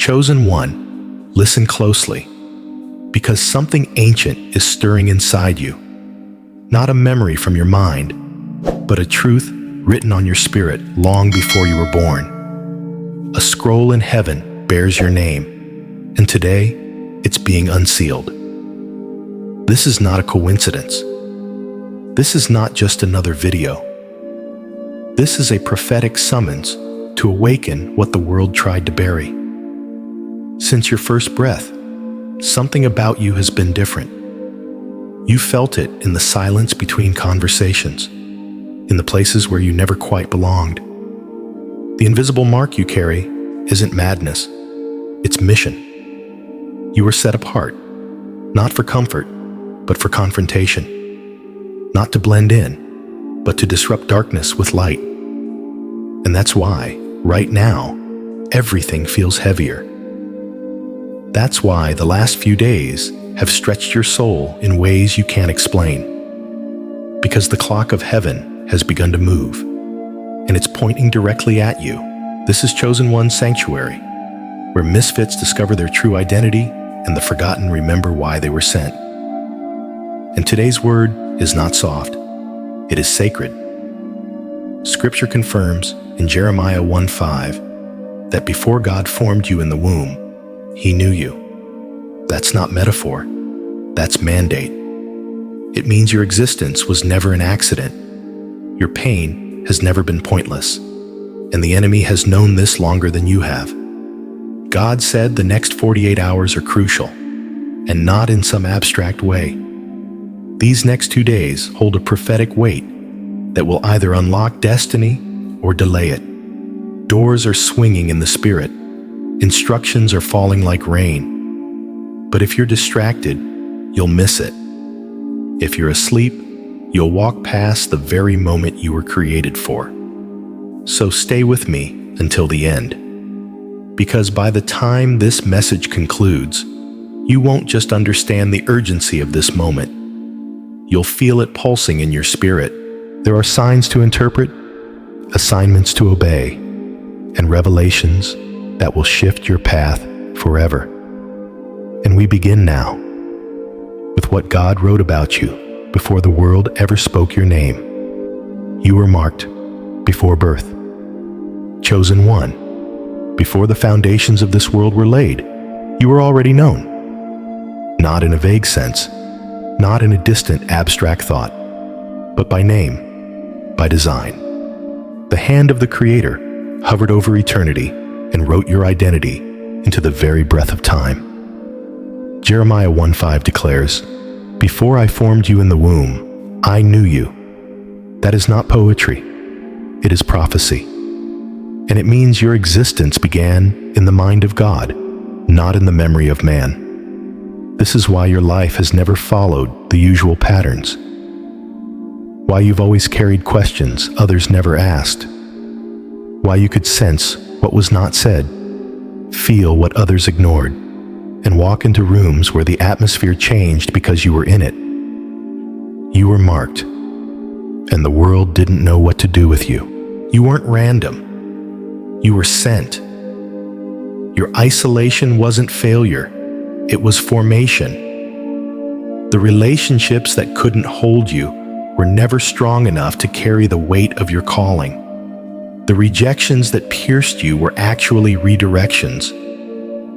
Chosen one, listen closely, because something ancient is stirring inside you. Not a memory from your mind, but a truth written on your spirit long before you were born. A scroll in heaven bears your name, and today it's being unsealed. This is not a coincidence. This is not just another video. This is a prophetic summons to awaken what the world tried to bury. Since your first breath, something about you has been different. You felt it in the silence between conversations, in the places where you never quite belonged. The invisible mark you carry isn't madness, it's mission. You were set apart, not for comfort, but for confrontation. Not to blend in, but to disrupt darkness with light. And that's why, right now, everything feels heavier. That's why the last few days have stretched your soul in ways you can't explain. Because the clock of heaven has begun to move, and it's pointing directly at you. This is Chosen One's sanctuary, where misfits discover their true identity and the forgotten remember why they were sent. And today's word is not soft, it is sacred. Scripture confirms in Jeremiah 1:5 that before God formed you in the womb, He knew you. That's not metaphor, that's mandate. It means your existence was never an accident. Your pain has never been pointless, and the enemy has known this longer than you have. God said the next 48 hours are crucial, and not in some abstract way. These next 2 days hold a prophetic weight that will either unlock destiny or delay it. Doors are swinging in the spirit. Instructions are falling like rain. But if you're distracted, you'll miss it. If you're asleep, you'll walk past the very moment you were created for. So stay with me until the end. Because by the time this message concludes, you won't just understand the urgency of this moment. You'll feel it pulsing in your spirit. There are signs to interpret, assignments to obey, and revelations that will shift your path forever. And we begin now with what God wrote about you before the world ever spoke your name. You were marked before birth. Chosen one. Before the foundations of this world were laid, you were already known. Not in a vague sense, not in a distant abstract thought, but by name, by design. The hand of the Creator hovered over eternity and wrote your identity into the very breath of time. Jeremiah 1:5 declares, "Before I formed you in the womb, I knew you." That is not poetry, it is prophecy. And it means your existence began in the mind of God, not in the memory of man. This is why your life has never followed the usual patterns. Why you've always carried questions others never asked. Why you could sense what was not said, feel what others ignored, and walk into rooms where the atmosphere changed because you were in it. You were marked, and the world didn't know what to do with you. You weren't random. You were sent. Your isolation wasn't failure, it was formation. The relationships that couldn't hold you were never strong enough to carry the weight of your calling. The rejections that pierced you were actually redirections.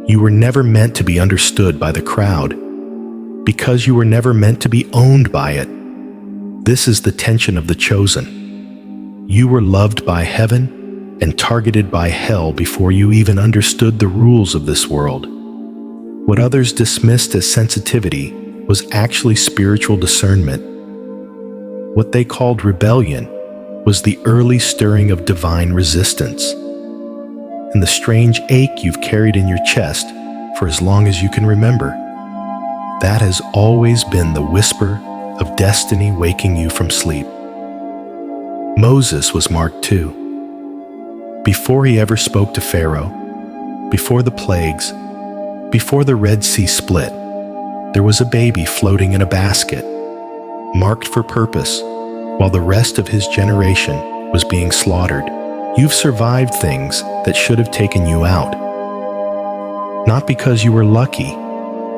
You were never meant to be understood by the crowd, because you were never meant to be owned by it. This is the tension of the chosen. You were loved by heaven and targeted by hell before you even understood the rules of this world. What others dismissed as sensitivity was actually spiritual discernment. What they called rebellion was the early stirring of divine resistance. And the strange ache you've carried in your chest for as long as you can remember, that has always been the whisper of destiny waking you from sleep. Moses was marked too. Before he ever spoke to Pharaoh, before the plagues, before the Red Sea split, there was a baby floating in a basket, marked for purpose, while the rest of his generation was being slaughtered. You've survived things that should have taken you out. not because you were lucky,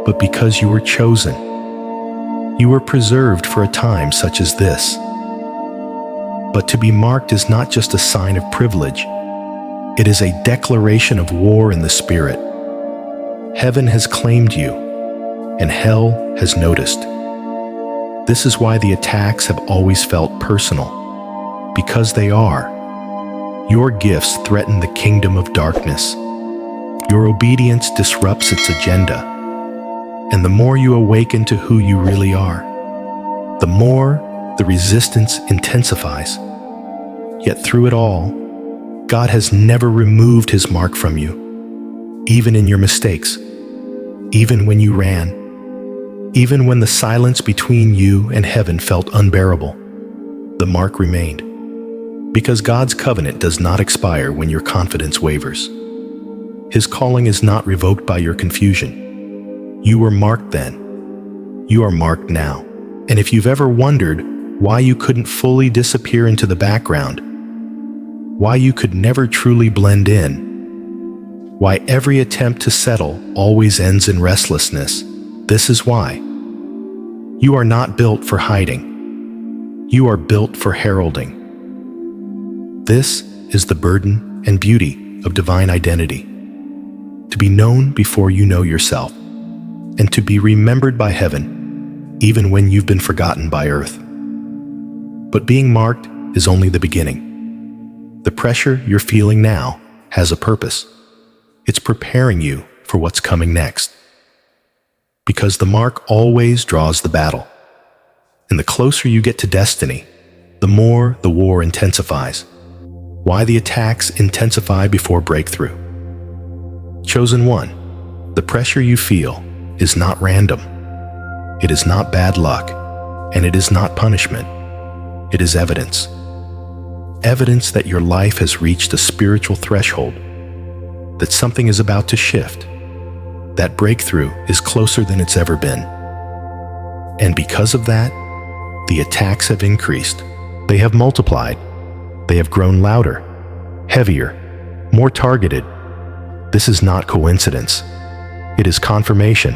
but because you were chosen. You were preserved for a time such as this. But to be marked is not just a sign of privilege. It is a declaration of war in the spirit. Heaven has claimed you, and hell has noticed. This is why the attacks have always felt personal, because they are. Your gifts threaten the kingdom of darkness. Your obedience disrupts its agenda. And the more you awaken to who you really are, the more the resistance intensifies. Yet through it all, God has never removed his mark from you, even in your mistakes, even when you ran, even when the silence between you and heaven felt unbearable. The mark remained, because God's covenant does not expire when your confidence wavers. His calling is not revoked by your confusion. You were marked then. You are marked now. And if you've ever wondered why you couldn't fully disappear into the background, why you could never truly blend in, why every attempt to settle always ends in restlessness, this is why. You are not built for hiding. You are built for heralding. This is the burden and beauty of divine identity. To be known before you know yourself, and to be remembered by heaven, even when you've been forgotten by earth. But being marked is only the beginning. The pressure you're feeling now has a purpose. It's preparing you for what's coming next. Because the mark always draws the battle. And the closer you get to destiny, the more the war intensifies. Why the attacks intensify before breakthrough. Chosen one, the pressure you feel is not random. It is not bad luck, and it is not punishment. It is evidence. Evidence that your life has reached a spiritual threshold, that something is about to shift, that breakthrough is closer than it's ever been. And because of that, the attacks have increased. They have multiplied. They have grown louder, heavier, more targeted. This is not coincidence. It is confirmation.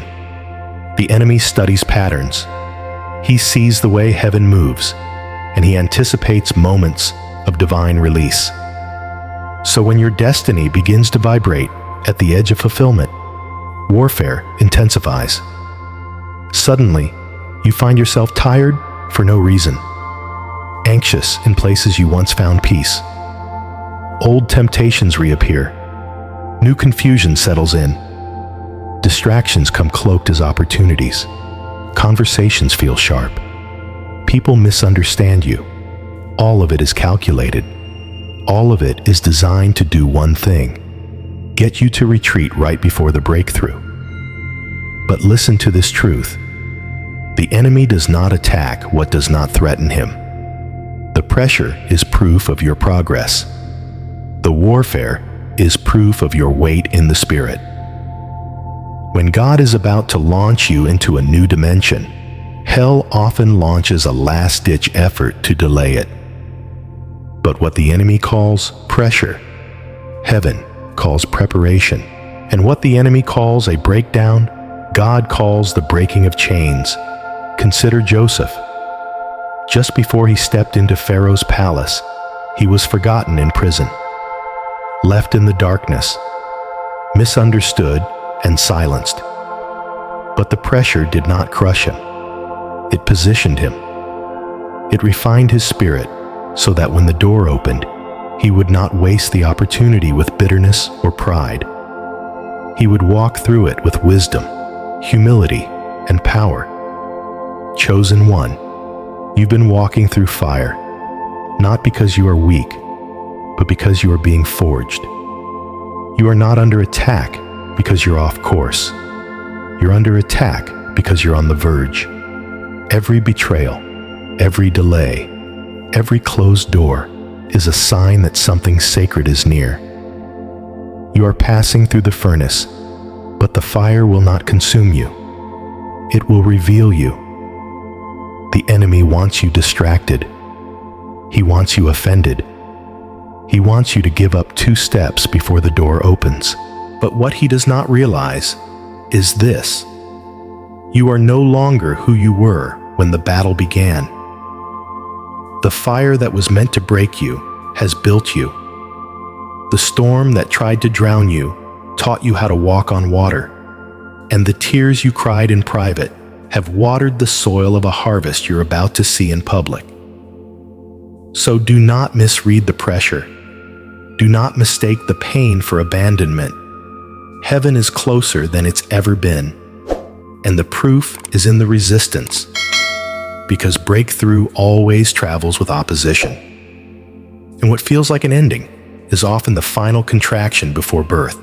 The enemy studies patterns. He sees the way heaven moves, and he anticipates moments of divine release. So when your destiny begins to vibrate at the edge of fulfillment, warfare intensifies. Suddenly, you find yourself tired for no reason, anxious in places you once found peace. Old temptations reappear. New confusion settles in. Distractions come cloaked as opportunities. Conversations feel sharp. People misunderstand you. All of it is calculated. All of it is designed to do one thing: get you to retreat right before the breakthrough. But listen to this truth. The enemy does not attack what does not threaten him. The pressure is proof of your progress. The warfare is proof of your weight in the spirit. When God is about to launch you into a new dimension, hell often launches a last-ditch effort to delay it. But what the enemy calls pressure, heaven calls preparation. And what the enemy calls a breakdown, God calls the breaking of chains. Consider Joseph. Just before he stepped into Pharaoh's palace, he was forgotten in prison, left in the darkness, misunderstood and silenced. But the pressure did not crush him. It positioned him. It refined his spirit so that when the door opened, he would not waste the opportunity with bitterness or pride. He would walk through it with wisdom, humility, and power. Chosen one, you've been walking through fire, not because you are weak, but because you are being forged. You are not under attack because you're off course. You're under attack because you're on the verge. Every betrayal, every delay, every closed door is a sign that something sacred is near. You are passing through the furnace, but the fire will not consume you. It will reveal you. The enemy wants you distracted. He wants you offended. He wants you to give up 2 steps before the door opens. But what he does not realize is this: you are no longer who you were when the battle began. The fire that was meant to break you has built you. The storm that tried to drown you taught you how to walk on water, and the tears you cried in private have watered the soil of a harvest you're about to see in public. So do not misread the pressure. Do not mistake the pain for abandonment. Heaven is closer than it's ever been, and the proof is in the resistance, because breakthrough always travels with opposition. And what feels like an ending is often the final contraction before birth.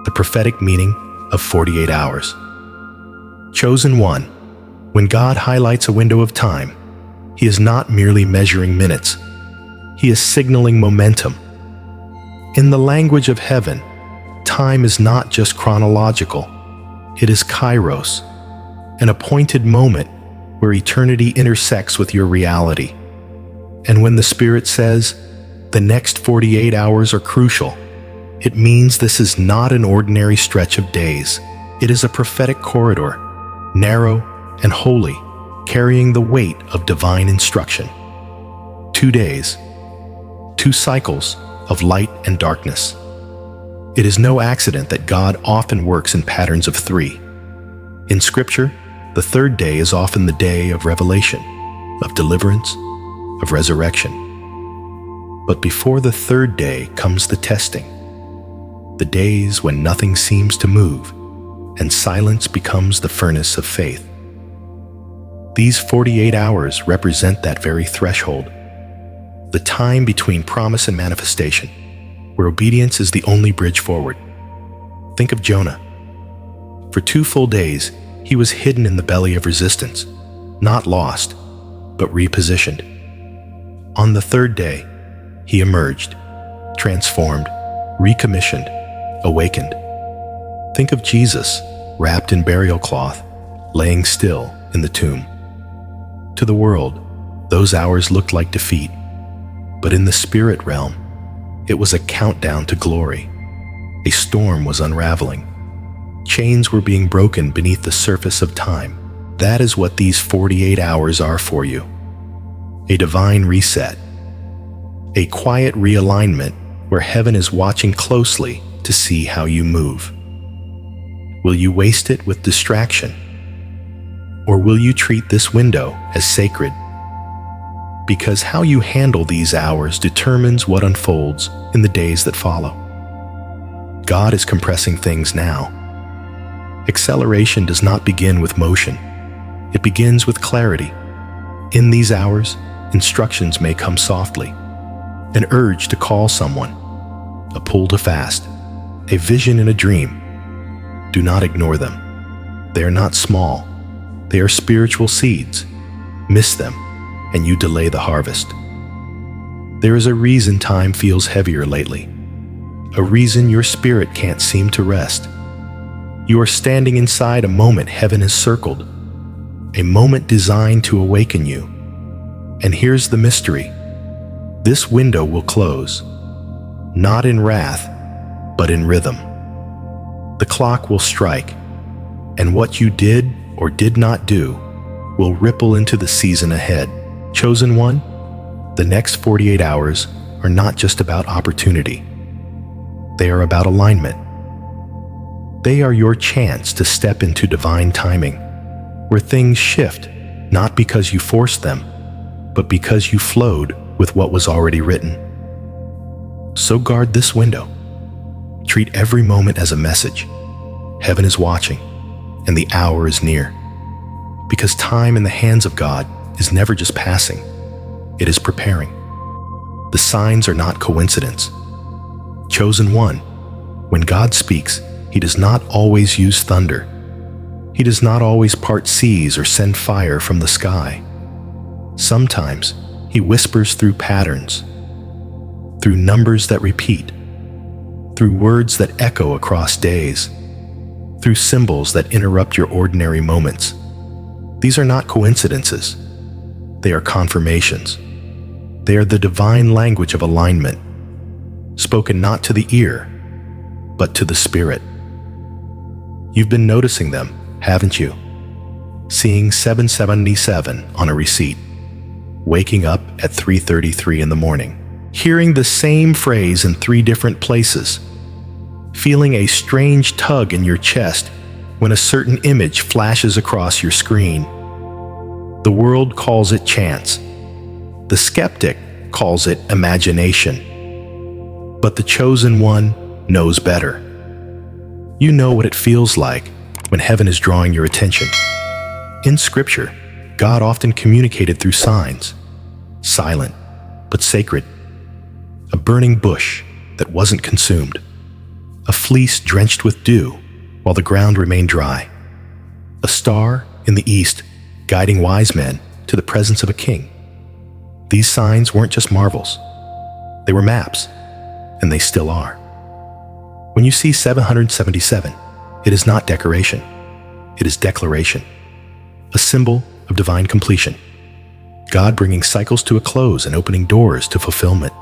The prophetic meaning of 48 hours. Chosen one, when God highlights a window of time, he is not merely measuring minutes. He is signaling momentum. In the language of heaven, time is not just chronological. It is kairos, an appointed moment where eternity intersects with your reality. And when the Spirit says, the next 48 hours are crucial, it means this is not an ordinary stretch of days. It is a prophetic corridor, narrow and holy, carrying the weight of divine instruction. 2 days, 2 cycles of light and darkness. It is no accident that God often works in patterns of 3. In Scripture, the 3rd day is often the day of revelation, of deliverance, of resurrection. But before the 3rd day comes the testing, the days when nothing seems to move and silence becomes the furnace of faith. These 48 hours represent that very threshold, the time between promise and manifestation, where obedience is the only bridge forward. Think of Jonah. For 2 full days, he was hidden in the belly of resistance, not lost, but repositioned. On the 3rd day, he emerged, transformed, recommissioned, awakened. Think of Jesus, wrapped in burial cloth, laying still in the tomb. To the world, those hours looked like defeat, but in the spirit realm, it was a countdown to glory. A storm was unraveling. Chains were being broken beneath the surface of time. That is what these 48 hours are for you. A divine reset. A quiet realignment where heaven is watching closely to see how you move. Will you waste it with distraction? Or will you treat this window as sacred? Because how you handle these hours determines what unfolds in the days that follow. God is compressing things now. Acceleration does not begin with motion. It begins with clarity. In these hours, instructions may come softly. An urge to call someone, a pull to fast, a vision in a dream. Do not ignore them. They are not small. They are spiritual seeds. Miss them, and you delay the harvest. There is a reason time feels heavier lately. A reason your spirit can't seem to rest. You are standing inside a moment heaven has circled, a moment designed to awaken you. And here's the mystery. This window will close, not in wrath, but in rhythm. The clock will strike, and what you did or did not do will ripple into the season ahead. Chosen one, the next 48 hours are not just about opportunity. They are about alignment. They are your chance to step into divine timing, where things shift, not because you forced them, but because you flowed with what was already written. So guard this window. Treat every moment as a message. Heaven is watching, and the hour is near. Because time in the hands of God is never just passing, it is preparing. The signs are not coincidence. Chosen one, when God speaks, he does not always use thunder. He does not always part seas or send fire from the sky. Sometimes he whispers through patterns, through numbers that repeat, through words that echo across days, through symbols that interrupt your ordinary moments. These are not coincidences. They are confirmations. They are the divine language of alignment, spoken not to the ear, but to the Spirit. You've been noticing them, haven't you? Seeing 777 on a receipt, waking up at 3:33 in the morning, hearing the same phrase in 3 different places, feeling a strange tug in your chest when a certain image flashes across your screen. The world calls it chance. The skeptic calls it imagination. But the chosen one knows better. You know what it feels like when heaven is drawing your attention. In Scripture, God often communicated through signs, silent but sacred. A burning bush that wasn't consumed, a fleece drenched with dew while the ground remained dry, a star in the east guiding wise men to the presence of a king. These signs weren't just marvels. They were maps, and they still are. When you see 777, it is not decoration. It is declaration, a symbol of divine completion. God bringing cycles to a close and opening doors to fulfillment.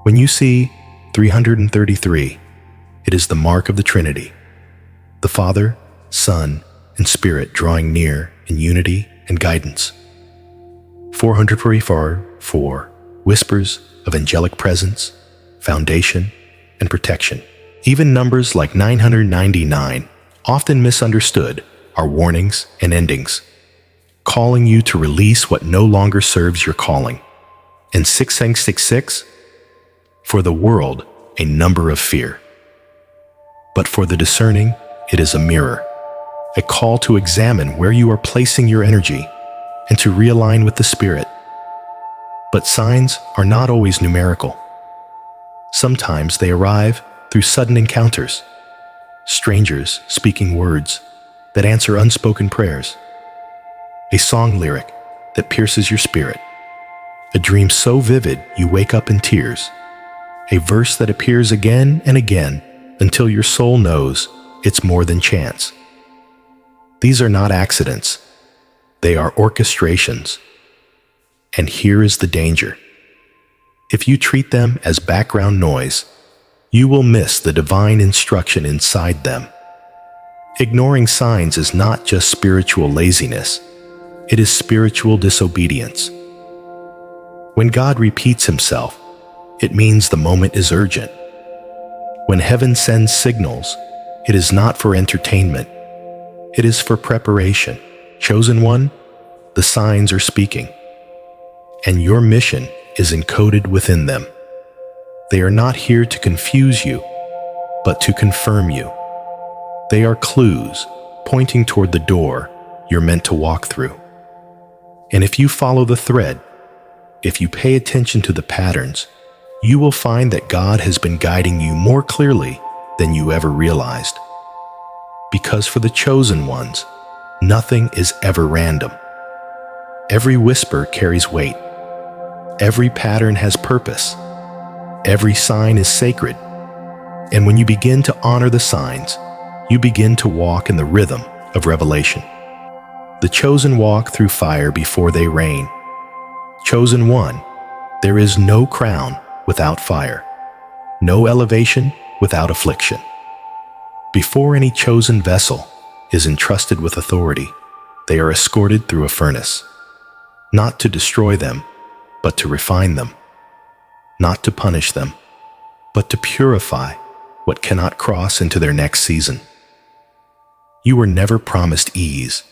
When you see 333, it is the mark of the Trinity, the Father, Son, and Spirit drawing near in unity and guidance. 444, whispers of angelic presence, foundation, and protection. Even numbers like 999, often misunderstood, are warnings and endings, calling you to release what no longer serves your calling. And 6666, for the world, a number of fear. But for the discerning, it is a mirror, a call to examine where you are placing your energy and to realign with the Spirit. But signs are not always numerical. Sometimes they arrive through sudden encounters, strangers speaking words that answer unspoken prayers, a song lyric that pierces your spirit, a dream so vivid you wake up in tears, a verse that appears again and again until your soul knows it's more than chance. These are not accidents. They are orchestrations. And here is the danger. If you treat them as background noise, you will miss the divine instruction inside them. Ignoring signs is not just spiritual laziness. It is spiritual disobedience. When God repeats himself, it means the moment is urgent. When heaven sends signals, it is not for entertainment. It is for preparation. Chosen one, the signs are speaking, and your mission is encoded within them. They are not here to confuse you, but to confirm you. They are clues pointing toward the door you're meant to walk through. And if you follow the thread, if you pay attention to the patterns, you will find that God has been guiding you more clearly than you ever realized. Because for the chosen ones, nothing is ever random. Every whisper carries weight. Every pattern has purpose. Every sign is sacred. And when you begin to honor the signs, you begin to walk in the rhythm of revelation. The chosen walk through fire before they reign. Chosen one, there is no crown without fire, no elevation without affliction. Before any chosen vessel is entrusted with authority, they are escorted through a furnace, not to destroy them, but to refine them, not to punish them, but to purify what cannot cross into their next season. You were never promised ease.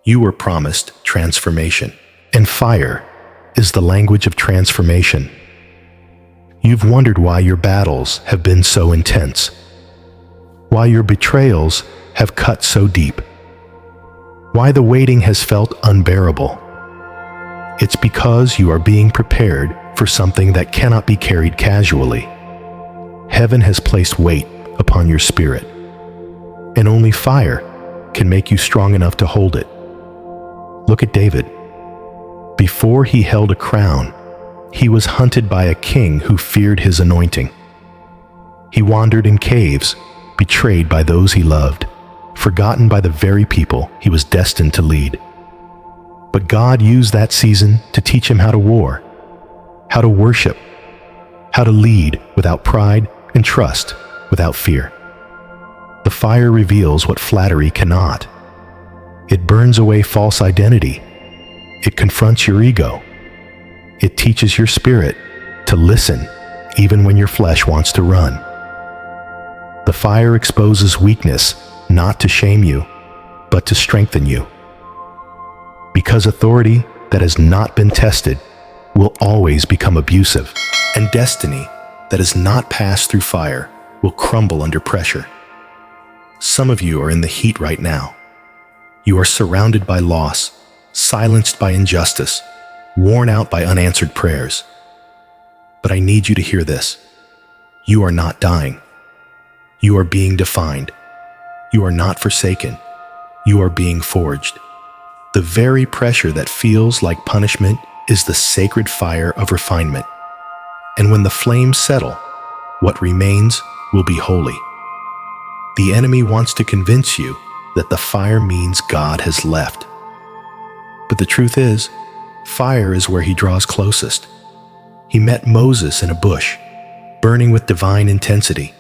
You were promised transformation, and fire is the language of transformation. You've wondered why your battles have been so intense, why your betrayals have cut so deep, why the waiting has felt unbearable. It's because you are being prepared for something that cannot be carried casually. Heaven has placed weight upon your spirit, and only fire can make you strong enough to hold it. Look at David. Before he held a crown, he was hunted by a king who feared his anointing. He wandered in caves, betrayed by those he loved, forgotten by the very people he was destined to lead. But God used that season to teach him how to war, how to worship, how to lead without pride and trust without fear. The fire reveals what flattery cannot. It burns away false identity. It confronts your ego. It teaches your spirit to listen even when your flesh wants to run. The fire exposes weakness, not to shame you, but to strengthen you. Because authority that has not been tested will always become abusive, and destiny that has not passed through fire will crumble under pressure. Some of you are in the heat right now. You are surrounded by loss, silenced by injustice, worn out by unanswered prayers. But I need you to hear this. You are not dying. You are being defined. You are not forsaken. You are being forged. The very pressure that feels like punishment is the sacred fire of refinement. And when the flames settle, what remains will be holy. The enemy wants to convince you that the fire means God has left. But the truth is, fire is where he draws closest. He met Moses in a bush, burning with divine intensity.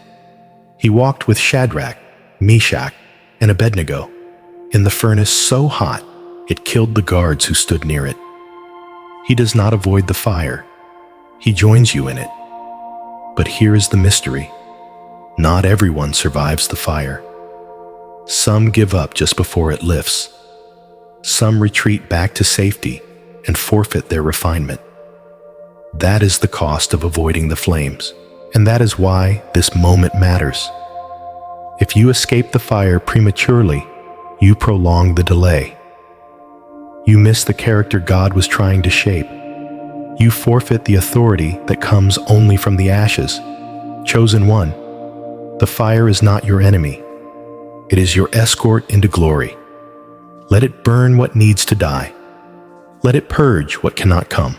He walked with Shadrach, Meshach, and Abednego in the furnace so hot it killed the guards who stood near it. He does not avoid the fire. He joins you in it. But here is the mystery. Not everyone survives the fire. Some give up just before it lifts. Some retreat back to safety and forfeit their refinement. That is the cost of avoiding the flames, and that is why this moment matters. If you escape the fire prematurely, you prolong the delay. You miss the character God was trying to shape. You forfeit the authority that comes only from the ashes. Chosen one, the fire is not your enemy. It is your escort into glory. Let it burn what needs to die. Let it purge what cannot come.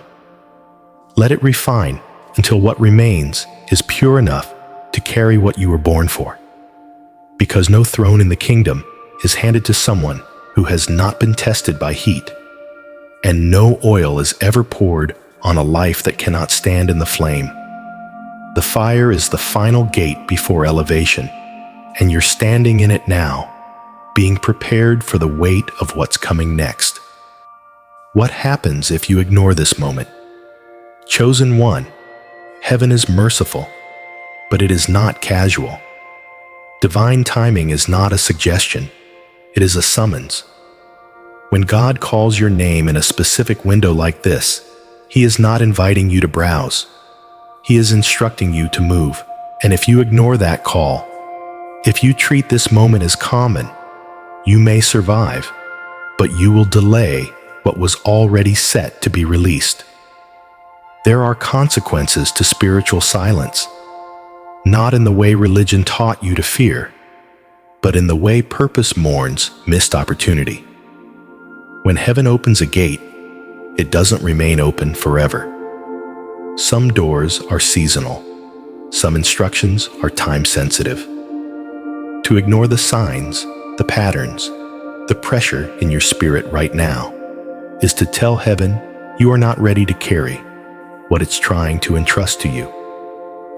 Let it refine until what remains is pure enough to carry what you were born for. Because no throne in the kingdom is handed to someone who has not been tested by heat, and no oil is ever poured on a life that cannot stand in the flame. The fire is the final gate before elevation, and you're standing in it now, being prepared for the weight of what's coming next. What happens if you ignore this moment? Chosen one, heaven is merciful, but it is not casual. Divine timing is not a suggestion, it is a summons. When God calls your name in a specific window like this, He is not inviting you to browse. He is instructing you to move. And if you ignore that call, if you treat this moment as common, you may survive, but you will delay what was already set to be released. There are consequences to spiritual silence, not in the way religion taught you to fear, but in the way purpose mourns missed opportunity. When heaven opens a gate, it doesn't remain open forever. Some doors are seasonal. Some instructions are time-sensitive. To ignore the signs, the patterns, the pressure in your spirit right now is to tell heaven you are not ready to carry what it's trying to entrust to you.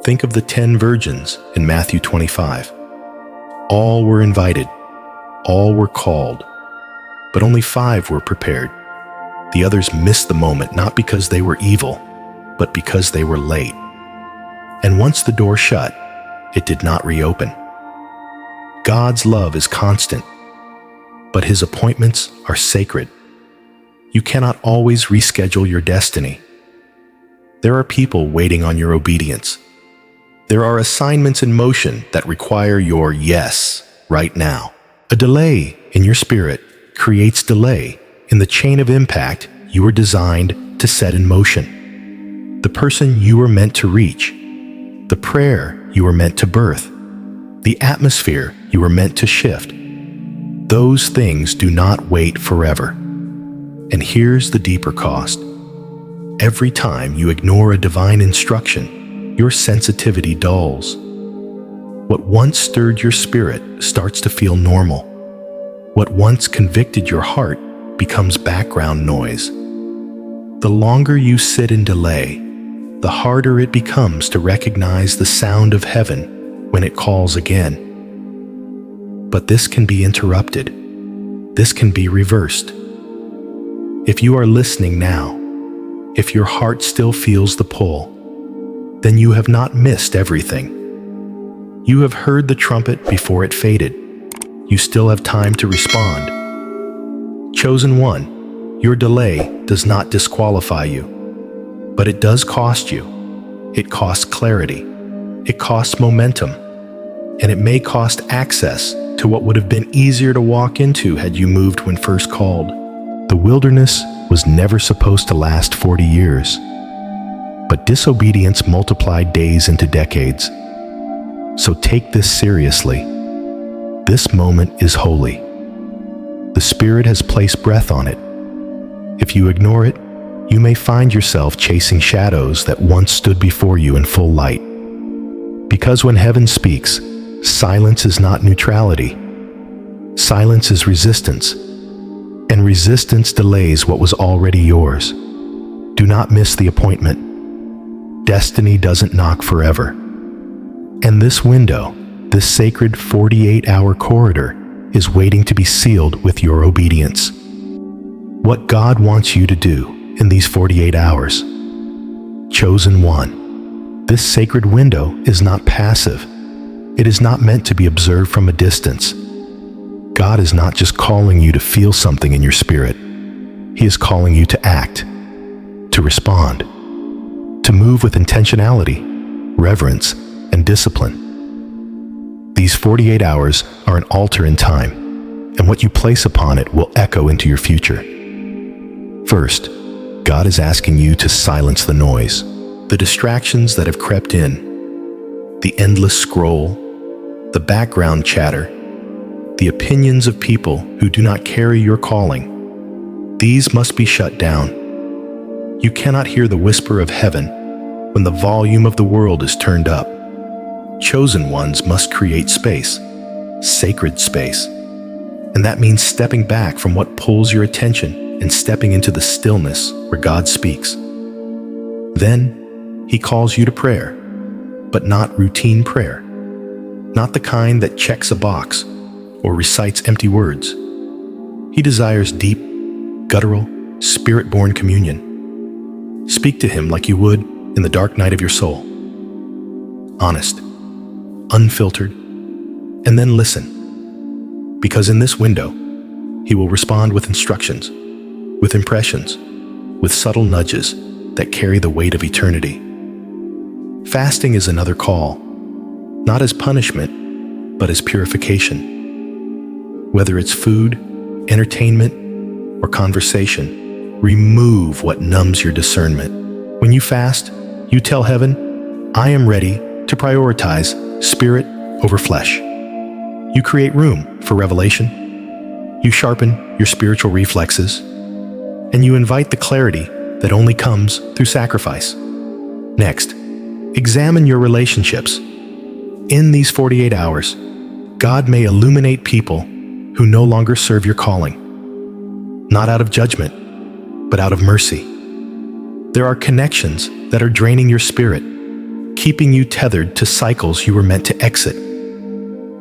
Think of the 10 virgins in Matthew 25. All were invited, all were called, but only 5 were prepared. The others missed the moment not because they were evil, but because they were late. And once the door shut, it did not reopen. God's love is constant, but His appointments are sacred. You cannot always reschedule your destiny. There are people waiting on your obedience. There are assignments in motion that require your yes right now. A delay in your spirit creates delay in the chain of impact you were designed to set in motion. The person you were meant to reach, the prayer you were meant to birth, the atmosphere you were meant to shift. Those things do not wait forever. And here's the deeper cost. Every time you ignore a divine instruction, your sensitivity dulls. What once stirred your spirit starts to feel normal. What once convicted your heart becomes background noise. The longer you sit in delay, the harder it becomes to recognize the sound of heaven when it calls again. But this can be interrupted. This can be reversed. If you are listening now, if your heart still feels the pull, then you have not missed everything. You have heard the trumpet before it faded. You still have time to respond. Chosen one, your delay does not disqualify you, but it does cost you. It costs clarity. It costs momentum. And it may cost access to what would have been easier to walk into had you moved when first called. The wilderness was never supposed to last 40 years, but disobedience multiplied days into decades. So take this seriously. This moment is holy. The Spirit has placed breath on it. If you ignore it, you may find yourself chasing shadows that once stood before you in full light. Because when heaven speaks, silence is not neutrality. Silence is resistance, and resistance delays what was already yours. Do not miss the appointment. Destiny doesn't knock forever. And this window, this sacred 48-hour corridor, is waiting to be sealed with your obedience. What God wants you to do in these 48 hours. Chosen one, this sacred window is not passive. It is not meant to be observed from a distance. God is not just calling you to feel something in your spirit. He is calling you to act, to respond, to move with intentionality, reverence, and discipline. These 48 hours are an altar in time, and what you place upon it will echo into your future. First, God is asking you to silence the noise, the distractions that have crept in, the endless scroll, the background chatter, the opinions of people who do not carry your calling. These must be shut down. You cannot hear the whisper of heaven when the volume of the world is turned up. Chosen ones must create space, sacred space. And that means stepping back from what pulls your attention and stepping into the stillness where God speaks. Then, He calls you to prayer, but not routine prayer. Not the kind that checks a box or recites empty words. He desires deep, guttural, spirit-born communion. Speak to Him like you would in the dark night of your soul. Honest, unfiltered, and then listen. Because in this window, He will respond with instructions, with impressions, with subtle nudges that carry the weight of eternity. Fasting is another call, not as punishment, but as purification. Whether it's food, entertainment, or conversation, remove what numbs your discernment. When you fast, you tell heaven, I am ready to prioritize spirit over flesh. You create room for revelation. You sharpen your spiritual reflexes. And you invite the clarity that only comes through sacrifice. Next, examine your relationships. In these 48 hours, God may illuminate people who no longer serve your calling. Not out of judgment, but out of mercy. There are connections that are draining your spirit, keeping you tethered to cycles you were meant to exit.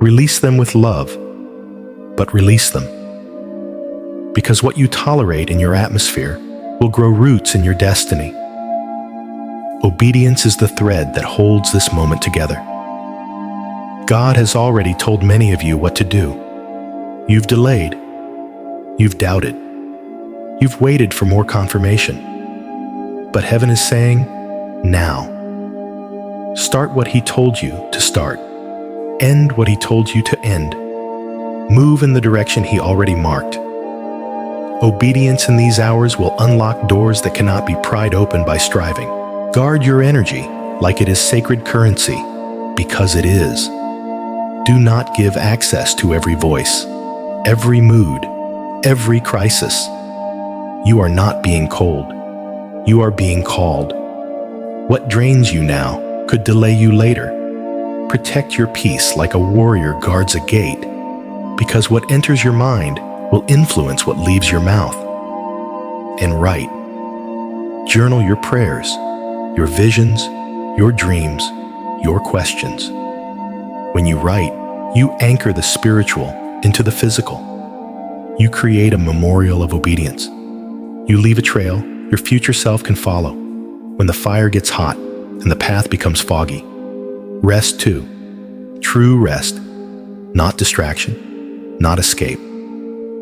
Release them with love, but release them. Because what you tolerate in your atmosphere will grow roots in your destiny. Obedience is the thread that holds this moment together. God has already told many of you what to do. You've delayed. You've doubted. You've waited for more confirmation. But heaven is saying, now. Start what He told you to start. End what He told you to end. Move in the direction He already marked. Obedience in these hours will unlock doors that cannot be pried open by striving. Guard your energy like it is sacred currency, because it is. Do not give access to every voice, every mood, every crisis. You are not being cold. You are being called. What drains you now could delay you later. Protect your peace like a warrior guards a gate, because what enters your mind will influence what leaves your mouth. And write. Journal your prayers, your visions, your dreams, your questions. When you write, you anchor the spiritual into the physical. You create a memorial of obedience. You leave a trail your future self can follow when the fire gets hot and the path becomes foggy. Rest too. True rest. Not distraction, not escape,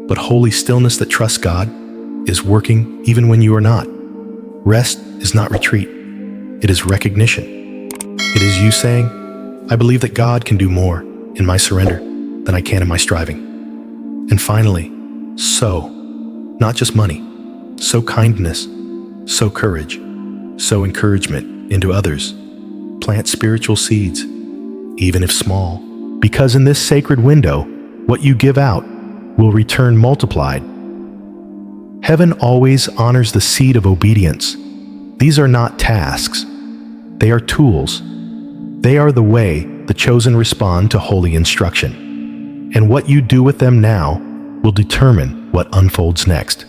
but holy stillness that trusts God is working even when you are not. Rest is not retreat. It is recognition. It is you saying, I believe that God can do more in my surrender than I can in my striving. And finally, sow, not just money, sow kindness, sow courage, sow encouragement into others. Plant spiritual seeds, even if small, because in this sacred window, what you give out will return multiplied. Heaven always honors the seed of obedience. These are not tasks. They are tools. They are the way the chosen respond to holy instruction. And what you do with them now will determine what unfolds next.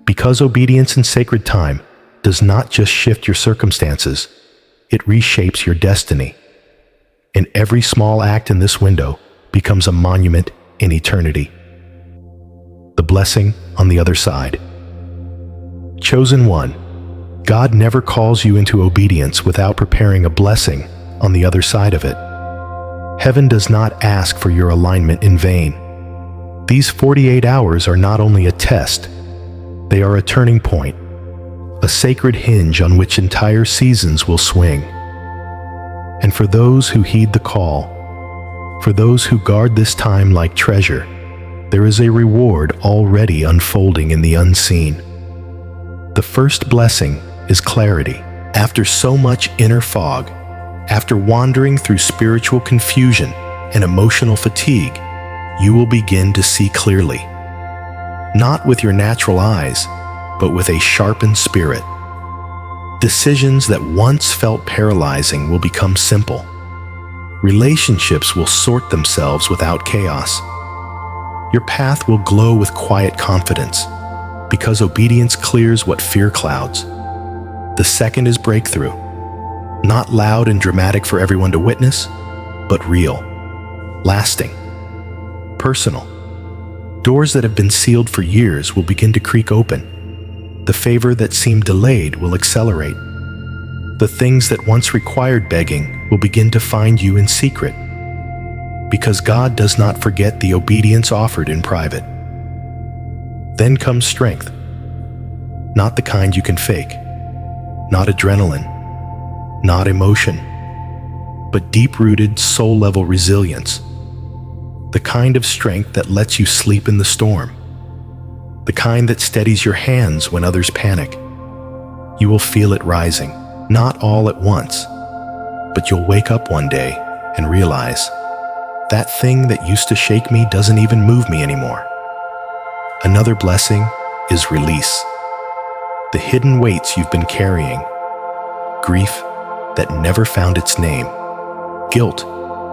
Because obedience in sacred time does not just shift your circumstances, it reshapes your destiny. And every small act in this window becomes a monument in eternity. The blessing on the other side. Chosen one, God never calls you into obedience without preparing a blessing on the other side of it. Heaven does not ask for your alignment in vain. These 48 hours are not only a test, they are a turning point, a sacred hinge on which entire seasons will swing. And for those who heed the call, for those who guard this time like treasure, there is a reward already unfolding in the unseen. The first blessing is clarity. After so much inner fog, after wandering through spiritual confusion and emotional fatigue, you will begin to see clearly. Not with your natural eyes, but with a sharpened spirit. Decisions that once felt paralyzing will become simple. Relationships will sort themselves without chaos. Your path will glow with quiet confidence, because obedience clears what fear clouds. The second is breakthrough. Not loud and dramatic for everyone to witness, but real, lasting, personal. Doors that have been sealed for years will begin to creak open. The favor that seemed delayed will accelerate. The things that once required begging will begin to find you in secret. Because God does not forget the obedience offered in private. Then comes strength. Not the kind you can fake. Not adrenaline. Not emotion. But deep-rooted, soul-level resilience. The kind of strength that lets you sleep in the storm. The kind that steadies your hands when others panic. You will feel it rising, not all at once, but you'll wake up one day and realize that thing that used to shake me doesn't even move me anymore. Another blessing is release. The hidden weights you've been carrying. Grief that never found its name. Guilt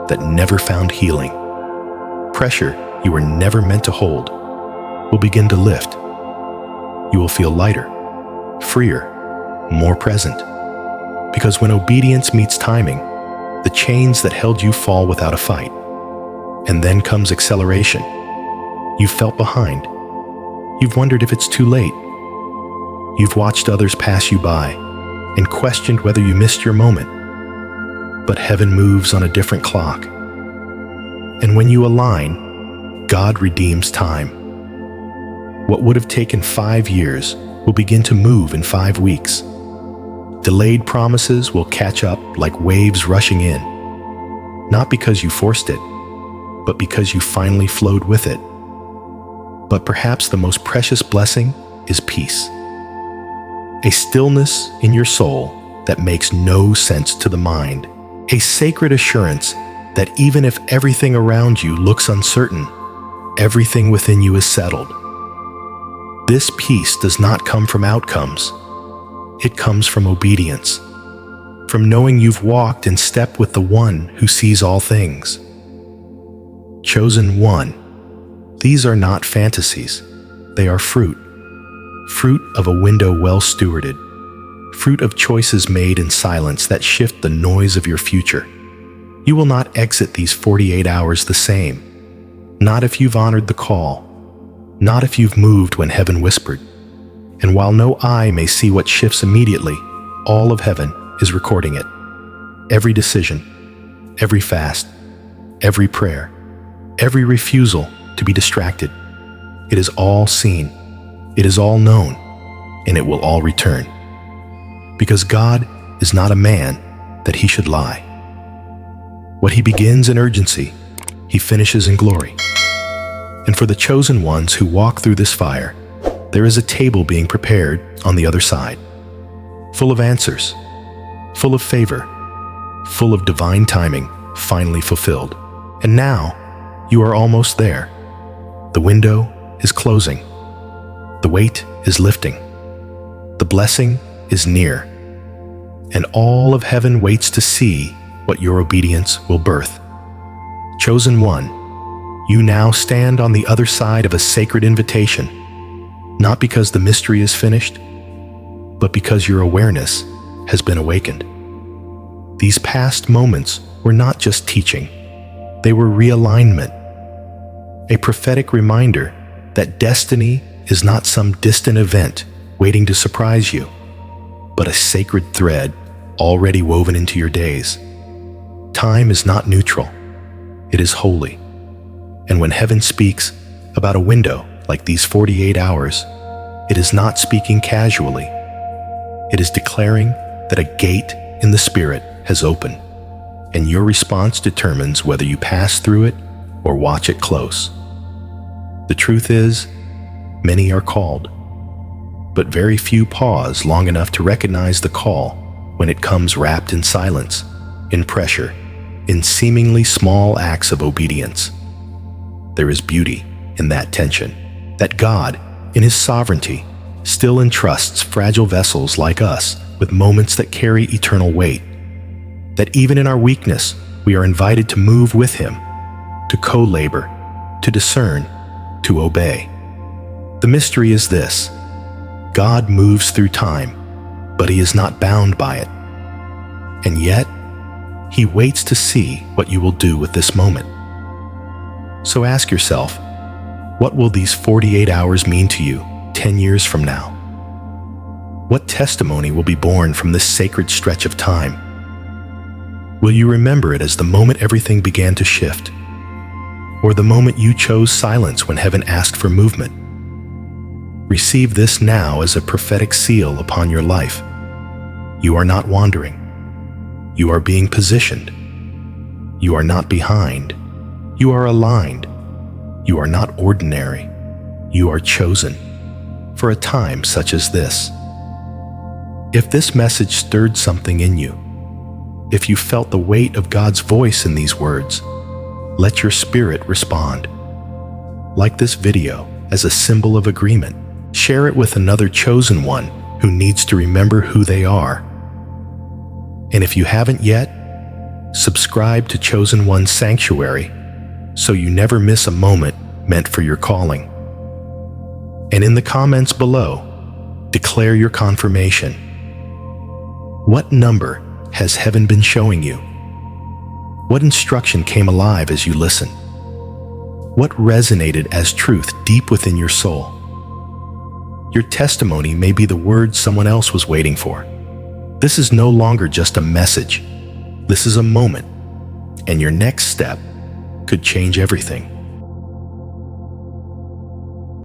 that never found healing. Pressure you were never meant to hold will begin to lift. You will feel lighter, freer, more present. Because when obedience meets timing, the chains that held you fall without a fight. And then comes acceleration. You've felt behind. You've wondered if it's too late. You've watched others pass you by and questioned whether you missed your moment. But heaven moves on a different clock. And when you align, God redeems time. What would have taken 5 years will begin to move in 5 weeks. Delayed promises will catch up like waves rushing in. Not because you forced it, but because you finally flowed with it. But perhaps the most precious blessing is peace. A stillness in your soul that makes no sense to the mind. A sacred assurance that even if everything around you looks uncertain, everything within you is settled. This peace does not come from outcomes. It comes from obedience, from knowing you've walked in step with the one who sees all things. Chosen one. These are not fantasies. They are fruit. Fruit of a window well stewarded. Fruit of choices made in silence that shift the noise of your future. You will not exit these 48 hours the same. Not if you've honored the call. Not if you've moved when heaven whispered. And while no eye may see what shifts immediately, all of heaven is recording it. Every decision, every fast, every prayer, every refusal to be distracted. It is all seen, it is all known, and it will all return. Because God is not a man that he should lie. What he begins in urgency, he finishes in glory. And for the chosen ones who walk through this fire, there is a table being prepared on the other side, full of answers, full of favor, full of divine timing, finally fulfilled. And now, you are almost there. The window is closing. The weight is lifting. The blessing is near. And all of heaven waits to see what your obedience will birth. Chosen one, you now stand on the other side of a sacred invitation, not because the mystery is finished, but because your awareness has been awakened. These past moments were not just teaching, they were realignment, a prophetic reminder that destiny is not some distant event waiting to surprise you, but a sacred thread already woven into your days. Time is not neutral, it is holy. And when heaven speaks about a window like these 48 hours, it is not speaking casually. It is declaring that a gate in the Spirit has opened, and your response determines whether you pass through it or watch it close. The truth is, many are called, but very few pause long enough to recognize the call when it comes wrapped in silence, in pressure, in seemingly small acts of obedience. There is beauty in that tension, that God, in his sovereignty, still entrusts fragile vessels like us with moments that carry eternal weight, that even in our weakness, we are invited to move with him, to co-labor, to discern, to obey. The mystery is this: God moves through time, but he is not bound by it. And yet, he waits to see what you will do with this moment. So ask yourself, what will these 48 hours mean to you 10 years from now? What testimony will be born from this sacred stretch of time? Will you remember it as the moment everything began to shift? Or the moment you chose silence when heaven asked for movement? Receive this now as a prophetic seal upon your life. You are not wandering. You are being positioned. You are not behind. You are aligned. You are not ordinary. You are chosen for a time such as this. If this message stirred something in you, if you felt the weight of God's voice in these words, let your spirit respond. Like this video as a symbol of agreement, share it with another chosen one who needs to remember who they are. And if you haven't yet, subscribe to Chosen One's Sanctuary so you never miss a moment meant for your calling. And in the comments below, declare your confirmation. What number has heaven been showing you? What instruction came alive as you listened? What resonated as truth deep within your soul? Your testimony may be the word someone else was waiting for. This is no longer just a message. This is a moment, and your next step could change everything.